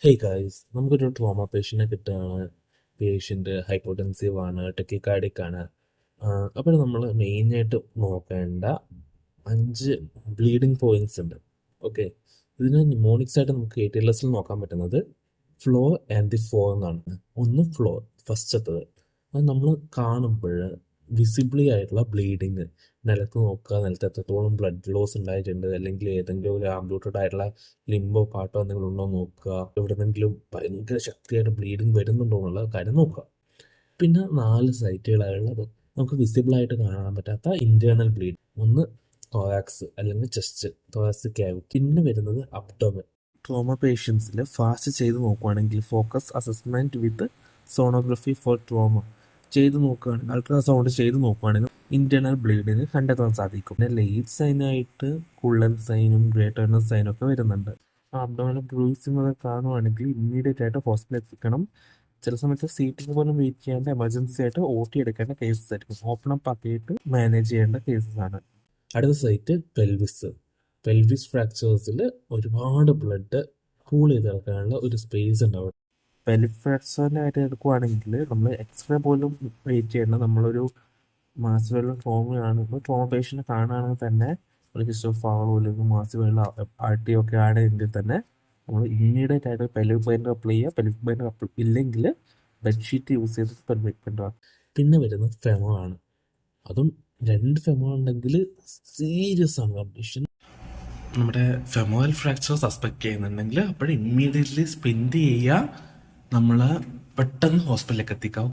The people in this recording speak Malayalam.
ഹേയ് ഗായ്സ്, നമുക്കൊരു ട്രോമ പേഷ്യൻറ്റിനെ കിട്ടുകയാണ്. പേഷ്യൻ്റ് ഹൈപ്പോടെൻസീവ് ആണ്, ടെക്കിക്കാർഡിക് ആണ്. അപ്പോൾ നമ്മൾ മെയിനായിട്ട് നോക്കേണ്ട 5 ബ്ലീഡിങ് പോയിന്റ്സ് ഉണ്ട്. ഓക്കെ, ഇതിന് ന്യൂമോണിക്സ് ആയിട്ട് നമുക്ക് ATLS-ൽ നോക്കാൻ പറ്റുന്നത് ഫ്ലോ ആൻഡ് ദി ഫ്ലോ എന്നാണ്. ഒന്ന് ഫ്ലോ, ഫസ്റ്റത്തത്. അത് നമ്മൾ കാണുമ്പോൾ വിസിബിളി ആയിട്ടുള്ള ബ്ലീഡിങ്, നിലത്ത് നോക്കുക, നിലത്ത് എത്രത്തോളം ബ്ലഡ് ലോസ് ഉണ്ടായിട്ടുണ്ട്, അല്ലെങ്കിൽ ഏതെങ്കിലും ഒരു ആംബ്യൂട്ടഡ് ആയിട്ടുള്ള ലിംബോ പാട്ടോ എന്തെങ്കിലും ഉണ്ടോ നോക്കുക, എവിടെന്നെങ്കിലും ഭയങ്കര ശക്തിയായിട്ട് ബ്ലീഡിങ് വരുന്നുണ്ടോ എന്നുള്ള കാര്യം നോക്കുക. പിന്നെ 4 സൈറ്റുകളായുള്ളത് നമുക്ക് വിസിബിളായിട്ട് കാണാൻ പറ്റാത്ത ഇന്റേണൽ ബ്ലീഡ്. ഒന്ന് തോറാക്സ് അല്ലെങ്കിൽ ചെസ്റ്റ്, തോറാക്സ് ക്യാവിറ്റി. പിന്നെ വരുന്നത് അബ്ഡോമൻ. ട്രോമ പേഷ്യൻസിൽ ഫാസ്റ്റ് ചെയ്ത് നോക്കുകയാണെങ്കിൽ ഫോക്കസ് അസസ്മെന്റ് വിത്ത് സോണോഗ്രഫി ഫോർ ട്രോമ ചെയ്ത് നോക്കുകയാണെങ്കിൽ, അൾട്രാസൗണ്ട് ചെയ്ത് നോക്കുകയാണെങ്കിൽ ഇന്റേണൽ ബ്ലീഡിങ് കണ്ടെത്താൻ സാധിക്കും. പിന്നെ ലേറ്റ് സൈനായിട്ട് കുള്ളൻ സൈനും ഗ്രേറ്റർനസ് സൈനും ഒക്കെ വരുന്നുണ്ട്. അബ്ഡോമിനൽ ബ്രൂസിംഗ് ഒക്കെ കാണുവാണെങ്കിൽ ഇമ്മീഡിയറ്റ് ആയിട്ട് ഹോസ്പിറ്റലിൽ എത്തിക്കണം. ചില സമയത്ത് സീറ്റിംഗ് പോലും വെയിറ്റ് ചെയ്യാണ്ട് എമർജൻസി ആയിട്ട് OT എടുക്കേണ്ട കേസസ് ആയിരിക്കും. ഓപ്പൺ അപ്പ് ആക്കിയിട്ട് മാനേജ് ചെയ്യേണ്ട കേസസ് ആണ്. അടുത്ത സൈറ്റ് പെൽവിസ് ഫ്രാക്ചേഴ്സിൽ ഒരുപാട് ബ്ലഡ് കൂൾ ചെയ്ത് കിടക്കാനുള്ള ഒരു സ്പേസ് ഉണ്ടാവും. പെൽവിക് ഫ്രാക്ചറിൻ്റെ കാര്യം എടുക്കുവാണെങ്കിൽ നമ്മൾ എക്സ്റേ പോലും വെയിറ്റ് ചെയ്യേണ്ട. നമ്മളൊരു മാസിവെള്ള ട്രോമയാണെങ്കിൽ ട്രോമ പേഷ്യൻറ്റ് കാണുകയാണെങ്കിൽ തന്നെ ഒരു ഹിസ്റ്റോഫാളോ അല്ലെങ്കിൽ മാസിവെള്ള RT ഒക്കെ ആണെങ്കിൽ തന്നെ നമ്മൾ ഇമ്മീഡിയറ്റ് ആയിട്ട് പെൽവിക് ബൈൻഡർ അപ്ലൈ ചെയ്യുക. പെൽവിക് ബൈൻഡർ ഇല്ലെങ്കിൽ ബെഡ്ഷീറ്റ് യൂസ് ചെയ്ത് പെൽവിക് ബൈൻഡർ. പിന്നെ വരുന്നത് ഫെമോറാണ്. അതും 2 ഫെമോർ ഉണ്ടെങ്കിൽ സീരിയസ് ആണ് കണ്ടീഷൻ. നമ്മുടെ ഫെമോറൽ ഫ്രാക്ചർ സസ്പെക്ട് ചെയ്യുന്നുണ്ടെങ്കിൽ അപ്പോൾ ഇമ്മീഡിയറ്റ്ലി സ്പെൻഡ് ചെയ്യുക. നമ്മൾ പെട്ടെന്ന് ഹോസ്പിറ്റലിലേക്ക് എത്തിക്കാം.